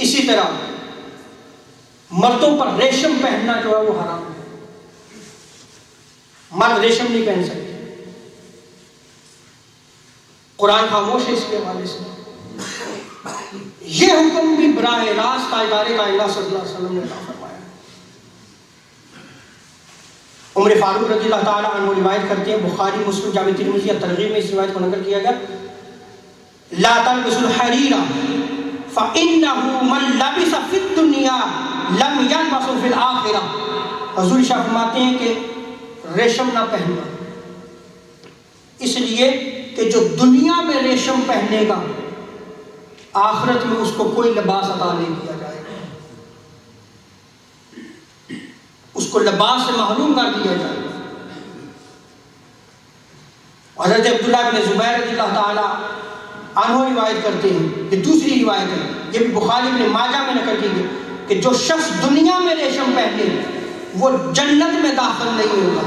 اسی طرح مردوں پر ریشم پہننا جو ہے وہ حرام ہے، مرد ریشم نہیں پہن سکتے، قرآن خاموش ہے اس کے حوالے سے۔ یہ حکم بھی براہ راست تاجدار کائنات صلی اللہ علیہ وسلم نے عطا فرمایا۔ عمر فاروق رضی اللہ تعالیٰ عنہ روایت کرتے ہیں، بخاری مسلم جامع ترمذی ترغیب میں اس روایت کو نقل کیا گیا، لا تلبسوا الحریر فإنه من لبس في الدنيا لم يلبس في الآخرة۔ حضور شاہ فرماتے ہیں کہ ریشم نہ پہننا، اس لیے کہ جو دنیا میں ریشم پہنے گا آخرت میں اس کو کوئی لباس عطا نہیں کیا جائے گا، اس کو لباس سے محروم کر دیا جائے گا۔ حضرت عبداللہ بن زبیر رضی اللہ تعالی عنہ روایت کرتے ہیں، یہ دوسری روایت ہے، یہ بھی بخاری ابن ماجہ میں نقل کی گئی، کہ جو شخص دنیا میں ریشم پہنے وہ جنت میں داخل نہیں ہوگا۔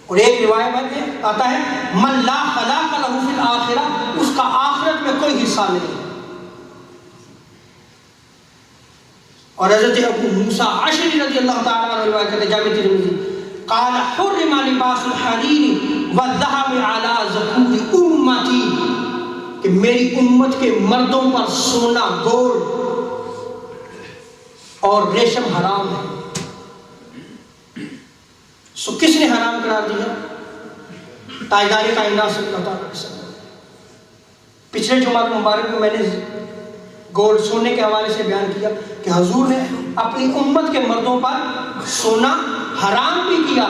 اور ایک روایت میں آتا ہے من لا خلاق له فی الآخرہ، اس کا آخرت میں کوئی حصہ نہیں۔ اور حضرت ابو موسیٰ اشعری رضی اللہ تعالیٰ عنہ روایت کرتے ہیں جامع ترمذی، قال حرم لباس الحریر والذهب على ذکور امتی، کہ میری امت کے مردوں پر سونا، گولڈ اور ریشم حرام ہے۔ سو کس نے حرام قرار دیا؟ تاجدار کائنات صلی اللہ علیہ وسلم۔ پچھلے جمعہ مبارک میں نے گولڈ سونے کے حوالے سے بیان کیا کہ حضور نے اپنی امت کے مردوں پر سونا حرام بھی کیا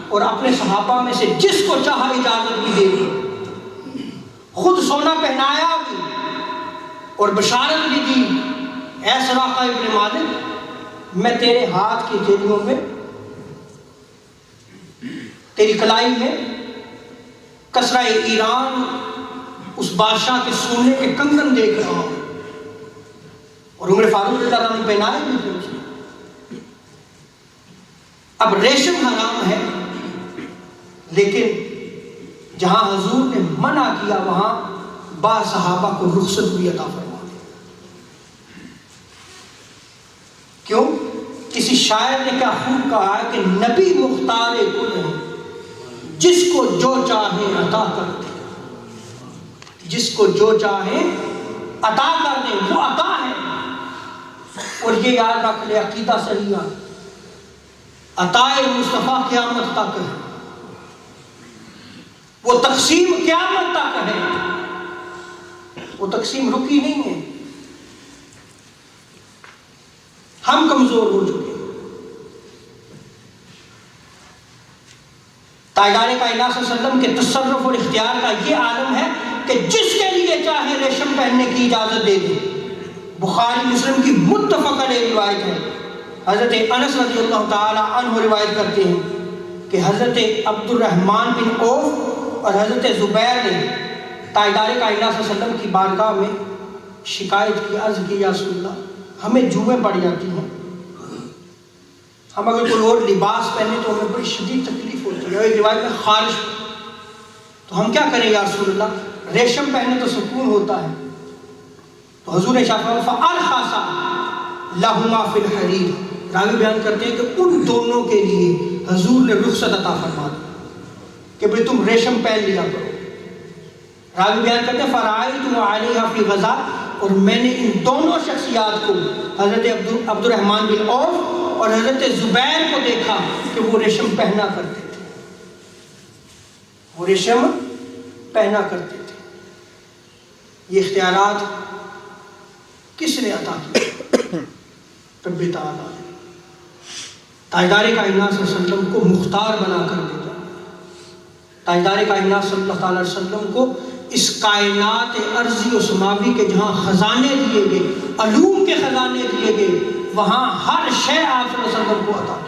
اور اپنے صحابہ میں سے جس کو چاہا اجازت بھی دے دی، خود سونا پہنایا بھی اور بشارت بھی دی، اے سراقہ ابن مالک میں تیرے ہاتھ کی جیبوں میں، تیری کلائی میں کسرہ ایران اس بادشاہ کے سونے کے کنگن دیکھ رہا ہوں، اور عمر فاروق رضی اللہ عنہ پہنائے بھی تھے اسے۔ اب ریشم حرام ہے، لیکن جہاں حضور نے منع کیا وہاں بعض صحابہ کو رخصت بھی عطا فرما دی۔ کیوں؟ کسی شاعر نے کیا خوب کہا ہے کہ نبی مختار کل ہے، جس کو جو چاہے عطا کر دے، جس کو جو چاہے عطا کر دے، وہ عطا ہے۔ اور یہ یاد رکھ لے، عقیدہ صحیح ہے، عطا مصطفیٰ قیامت تک ہے، وہ تقسیم قیامت تک ہے، وہ تقسیم رکی نہیں ہے۔ ہم کمزور ہو چکے، تاجدار کائنات صلی اللہ علیہ وسلم کے تصرف اور اختیار کا یہ عالم ہے کہ جس کے لیے چاہے ریشم پہننے کی اجازت دے دے۔ بخاری مسلم کی متفق علیہ روایت ہے، حضرت انس رضی اللہ تعالی عنہ روایت کرتے ہیں کہ حضرت عبد الرحمن بن عوف اور حضرت زبیر نے تاجدار کائنات صلی اللہ علیہ وسلم کی بارگاہ میں شکایت کی، عرض کی یا رسول اللہ ہمیں جوئیں پڑ جاتی ہیں، ہم اگر کوئی اور لباس پہنے تو ہمیں بڑی شدید تکلیف ہوتی ہے، ایک روایت میں خارش، تو ہم کیا کریں یا رسول اللہ؟ ریشم پہنے تو سکون ہوتا ہے۔ تو حضور نے فرمایا فَأَرْخَصَ لَهُمَا فِي الْحَرِيرِ، راوی بیان کرتے ہیں کہ ان دونوں کے لیے حضور نے رخصت عطا فرما دی کہ بھئی تم ریشم پہن لیا کرو۔ راوی بیان کرتے ہیں فَرَأَيْتُ عَلَيْهَا فِي غَزَاةٍ، اور میں نے ان دونوں شخصیات کو، حضرت عبد الرحمن بن عوف اور حضرت زبیر کو دیکھا کہ وہ ریشم پہنا کرتے تھے، وہ ریشم پہنا کرتے تھے۔ یہ اختیارات کس نے عطا کیا؟ رب تعالیٰ نے۔ تاجدار کائنات صلی اللہ علیہ وسلم کو مختار بنا کر دیتا، تاجدار کائنات صلی اللہ علیہ وسلم کو اس کائنات ارضی و سماوی کے جہاں خزانے دیے گئے، علوم کے خزانے دیے گئے، وہاں ہر شے آپ صلی اللہ علیہ وسلم کو عطا